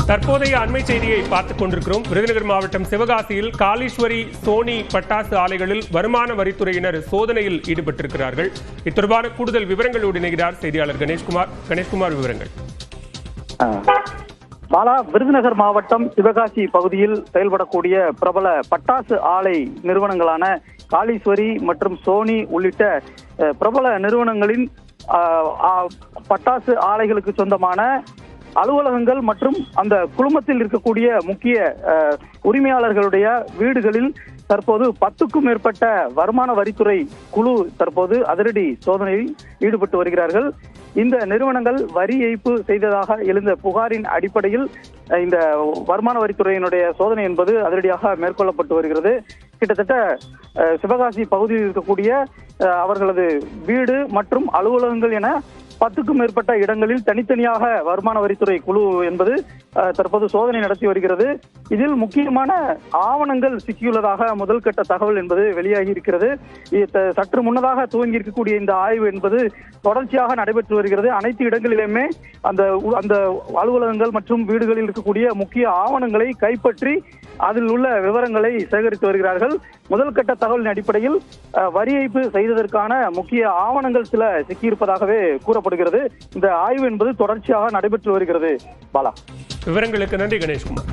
தற்போதைய அண்மை செய்தியை பார்த்துக் கொண்டிருக்கிறோம். விருதுநகர் மாவட்டம் சிவகாசியில் காளீஸ்வரி, சோனி பட்டாசு ஆலைகளில் வருமான வரித்துறையினர் சோதனையில் ஈடுபட்டிருக்கிறார்கள். இத்தொடர்பான கூடுதல் விவரங்களோடு இணைகிறார் செய்தியாளர் கணேஷ்குமார். கணேஷ்குமார், விவரங்கள். பாலா, விருதுநகர் மாவட்டம் சிவகாசி பகுதியில் செயல்படக்கூடிய பிரபல பட்டாசு ஆலை நிறுவனங்களான காளீஸ்வரி மற்றும் சோனி உள்ளிட்ட பிரபல நிறுவனங்களின் பட்டாசு ஆலைகளுக்கு சொந்தமான அலுவலகங்கள் மற்றும் அந்த குழுமத்தில் இருக்கக்கூடிய முக்கிய உரிமையாளர்களுடைய வீடுகளில் தற்போது 10க்கும் மேற்பட்ட வருமான வரித்துறை குழு தற்போது அதிரடி சோதனையில் ஈடுபட்டு வருகிறார்கள். இந்த நிறுவனங்கள் வரி ஏய்ப்பு செய்ததாக எழுந்த புகாரின் அடிப்படையில் இந்த வருமான வரித்துறையினுடைய சோதனை என்பது அதிரடியாக மேற்கொள்ளப்பட்டு வருகிறது. கிட்டத்தட்ட சிவகாசி பகுதியில் இருக்கக்கூடிய அவர்களது வீடு மற்றும் அலுவலகங்கள் என 10க்கும் மேற்பட்ட இடங்களில் தனித்தனியாக வருமான வரித்துறை குழு என்பது தற்போது சோதனை நடத்தி வருகிறது. இதில் முக்கியமான ஆவணங்கள் சிக்கியுள்ளதாக முதல் கட்ட தகவல் என்பது வெளியாகி இருக்கிறது. சற்று முன்னதாக துவங்கி இருக்கக்கூடிய இந்த ஆய்வு என்பது தொடர்ச்சியாக நடைபெற்று வருகிறது. அனைத்து இடங்களிலுமே அந்த அலுவலகங்கள் மற்றும் வீடுகளில் இருக்கக்கூடிய முக்கிய ஆவணங்களை கைப்பற்றி அதில் உள்ள விவரங்களை சேகரித்து வருகிறார்கள். முதல் கட்ட தகவலின் அடிப்படையில் வரி ஏய்ப்பு செய்ததற்கான முக்கிய ஆவணங்கள் சில சிக்கியிருப்பதாகவே கூறப்படுகிறது. இந்த ஆய்வு என்பது தொடர்ச்சியாக நடைபெற்று வருகிறது. பாலா, விவரங்களுக்கு நன்றி கணேஷ்குமார்.